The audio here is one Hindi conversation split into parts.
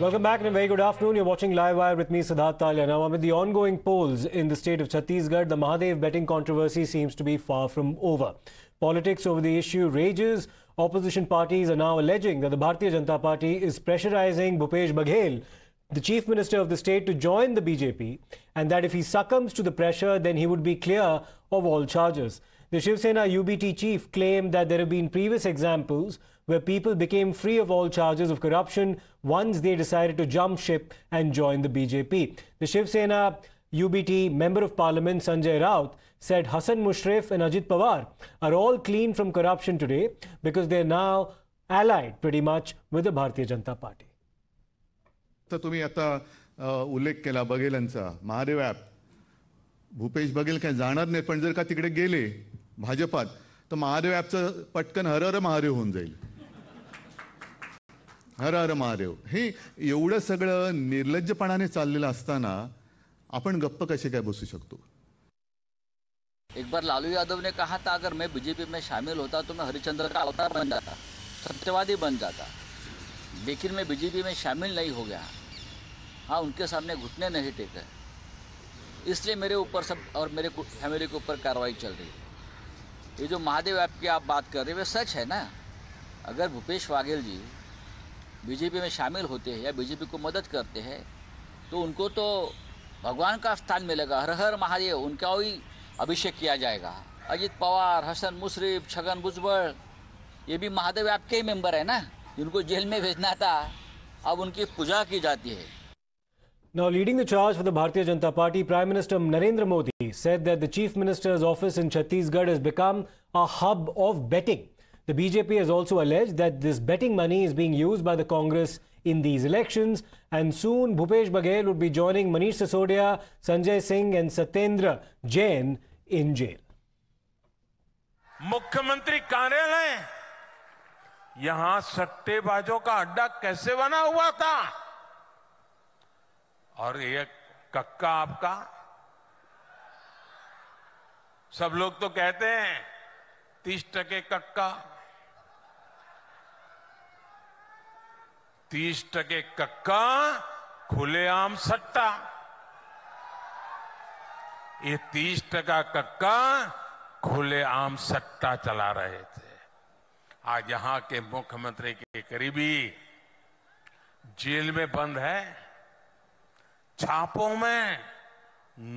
Welcome back and a very good afternoon. You're watching Live Wire with me, Siddharth Talia. Now, amid the ongoing polls in the state of Chhattisgarh, the Mahadev betting controversy seems to be far from over. Politics over the issue rages. Opposition parties are now alleging that the Bharatiya Janata Party is pressurizing Bhupesh Baghel, the Chief Minister of the state, to join the BJP, and that if he succumbs to the pressure, then he would be clear of all charges. The Shiv Sena UBT chief claimed that there have been previous examples where people became free of all charges of corruption once they decided to jump ship and join the BJP. The Shiv Sena UBT Member of Parliament Sanjay Raut said Hassan Mushrif and Ajit Pawar are all clean from corruption today because they are now allied pretty much with the Bharatiya Janata Party. तर तुम्ही आता उल्लेख केला बघेलांचा महादेव ॲप भूपेश बघेल काय जाणार नाही पण जर का तिकडे गेले भाजपात तर महादेव ॲपचं पटकन हर हर महादेव होऊन जाईल. हर हर महादेव हे एवढं सगळं निर्लज्जपणाने चाललेलं असताना आपण गप्प कसे काय बसू शकतो. एक बार लालू यादव ने कहा था अगर मैं बीजेपी में शामिल होता तो मैं हरिश्चंद्र का अवतार बन जाता, सत्यवादी बन जाता, लेकिन मैं बीजेपी में शामिल नहीं हो गया. हाँ, उनके सामने घुटने नहीं टेके, इसलिए मेरे ऊपर सब और मेरे फैमिली के ऊपर कार्रवाई चल रही है. ये जो महादेव ऐप की आप बात कर रहे हैं वे सच है ना. अगर भूपेश बाघेल जी बीजेपी में शामिल होते हैं या बीजेपी को मदद करते हैं तो उनको तो भगवान का स्थान मिलेगा. हर हर महादेव उनका ही अभिषेक किया जाएगा. अजित पवार, हसन मुशर्रफ, छगन भुजबल ये भी महादेव ऐप के ही मेंबर है ना. जिनको जेल में भेजना था अब उनकी पूजा की जाती है. Now, leading the charge for the Bharatiya Janata Party, Prime Minister Narendra Modi said that the Chief Minister's office in Chhattisgarh has become a hub of betting. The BJP has also alleged that this betting money is being used by the Congress in these elections, and soon Bhupesh Baghel would be joining Manish Sisodia, Sanjay Singh and Satyendra Jain in jail. मुख्यमंत्री कार्यालय यहां सट्टेबाजों का अड्डा कैसे बना हुआ था. और ये कक्का आपका, सब लोग तो कहते हैं 30% कक्का, 30% कक्का, खुलेआम सट्टा. ये 30% कक्का खुलेआम सट्टा चला रहे थे. आज यहां के मुख्यमंत्री के करीबी जेल में बंद है. छापों में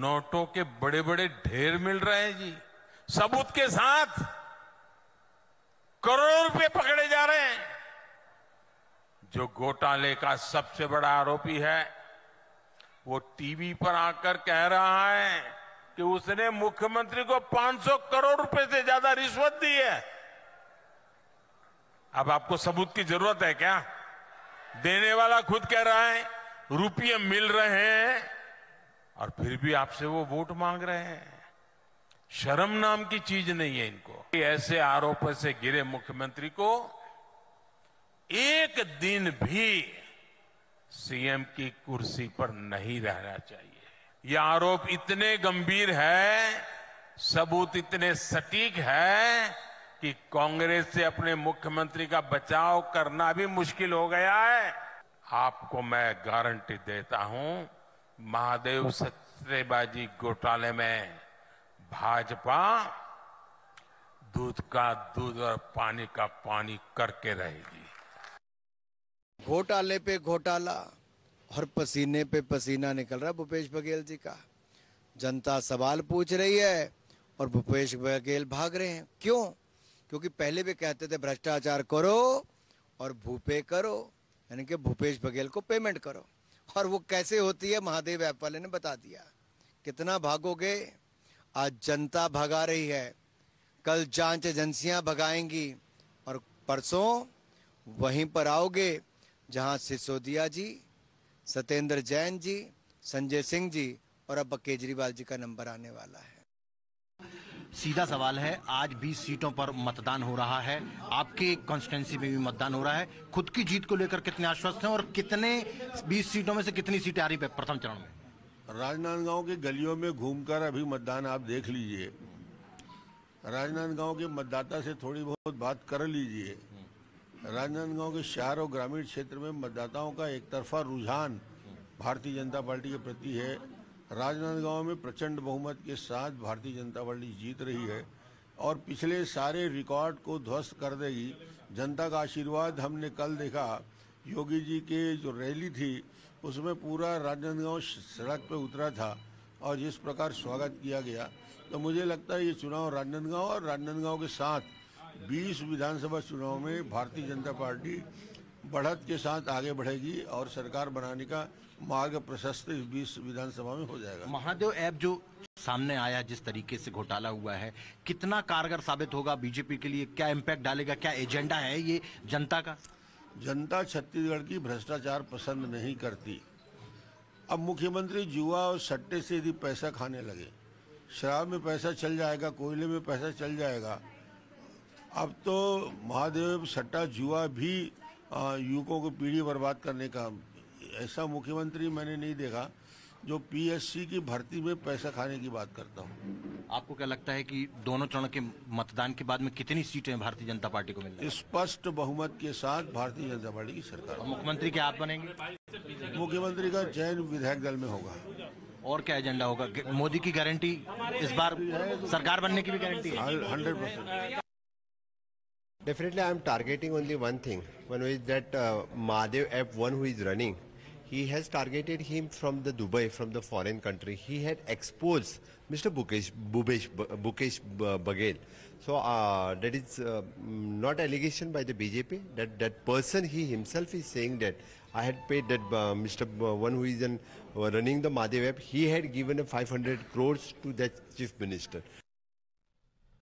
नोटों के बड़े बड़े ढेर मिल रहे हैं जी. सबूत के साथ करोड़ों रुपए पकड़े जा रहे हैं. जो घोटाले का सबसे बड़ा आरोपी है वो टीवी पर आकर कह रहा है कि उसने मुख्यमंत्री को 500 करोड़ रुपए से ज्यादा रिश्वत दी है. अब आपको सबूत की जरूरत है क्या? देने वाला खुद कह रहा है रुपये मिल रहे हैं और फिर भी आपसे वो वोट मांग रहे हैं. शर्म नाम की चीज नहीं है इनको. ऐसे आरोपों से घिरे मुख्यमंत्री को एक दिन भी सीएम की कुर्सी पर नहीं रहना चाहिए. ये आरोप इतने गंभीर है, सबूत इतने सटीक है कि कांग्रेस से अपने मुख्यमंत्री का बचाव करना भी मुश्किल हो गया है. आपको मैं गारंटी देता हूं, महादेव सट्टेबाजी घोटाले में भाजपा दूध का दूध और पानी का पानी करके रहेगी. घोटाले पे घोटाला और पसीने पे पसीना निकल रहा है भूपेश बघेल जी का. जनता सवाल पूछ रही है और भूपेश बघेल भाग रहे हैं. क्यों? क्योंकि पहले भी कहते थे भ्रष्टाचार करो और भूपे करो, यानी कि भूपेश बघेल को पेमेंट करो. और वो कैसे होती है महादेव ऐप वाले ने बता दिया. कितना भागोगे? आज जनता भगा रही है, कल जांच एजेंसियां भगाएंगी और परसों वहीं पर आओगे जहां सिसोदिया जी, सत्येंद्र जैन जी, संजय सिंह जी और अब केजरीवाल जी का नंबर आने वाला है. सीधा सवाल है, आज 20 सीटों पर मतदान हो रहा है, आपके कॉन्स्टिट्यूंसी में भी मतदान हो रहा है. खुद की जीत को लेकर कितने आश्वस्त हैं और कितने 20 सीटों में से कितनी सीटें आ रही है प्रथम चरण में? राजनांदगांव की गलियों में घूमकर अभी मतदान आप देख लीजिए. राजनांदगांव के मतदाता से थोड़ी बहुत बात कर लीजिए. राजनांदगांव के शहर और ग्रामीण क्षेत्र में मतदाताओं का एक तरफा रुझान भारतीय जनता पार्टी के प्रति है। राजनांदगांव में प्रचंड बहुमत के साथ भारतीय जनता पार्टी जीत रही है और पिछले सारे रिकॉर्ड को ध्वस्त कर देगी। जनता का आशीर्वाद हमने कल देखा, योगी जी के जो रैली थी उसमें पूरा राजनांदगांव सड़क पे उतरा था और जिस प्रकार स्वागत किया गया, तो मुझे लगता है ये चुनाव राजनांदगांव और राजनांदगांव के साथ 20 विधानसभा चुनाव में भारतीय जनता पार्टी बढ़त के साथ आगे बढ़ेगी और सरकार बनाने का मार्ग प्रशस्त 20 विधानसभा में हो जाएगा। महादेव ऐप जो सामने आया, जिस तरीके से घोटाला हुआ है, कितना कारगर साबित होगा बीजेपी के लिए? क्या इम्पैक्ट डालेगा? क्या एजेंडा है ये जनता का? जनता छत्तीसगढ़ की भ्रष्टाचार पसंद नहीं करती। अब मुख्यमंत्री जुआ और सट्टे से यदि पैसा खाने लगे, शराब में पैसा चल जाएगा, कोयले में पैसा चल जाएगा, अब तो महादेव सट्टा जुआ भी युवकों को पीढ़ी बर्बाद करने का, ऐसा मुख्यमंत्री मैंने नहीं देखा जो पीएससी की भर्ती में पैसा खाने की बात करता हूँ। आपको क्या लगता है कि दोनों चरणों के मतदान के बाद में कितनी सीटें भारतीय जनता पार्टी को मिलेंगी? स्पष्ट बहुमत के साथ भारतीय जनता पार्टी की सरकार। और मुख्यमंत्री क्या आप बनेंगे? मुख्यमंत्री का चयन विधायक दल में होगा। और क्या एजेंडा होगा? मोदी की गारंटी, इस बार सरकार बनने की भी गारंटी है? 100%। Definitely, I am targeting only one thing. One is that Mahadev app, one who is running, he has targeted him from the Dubai, from the foreign country. He had exposed Mr. Bhupesh Baghel. So that is not allegation by the BJP. That person, he himself is saying that I had paid that Mr. One who is running the Mahadev app. He had given a 500 crores to that chief minister.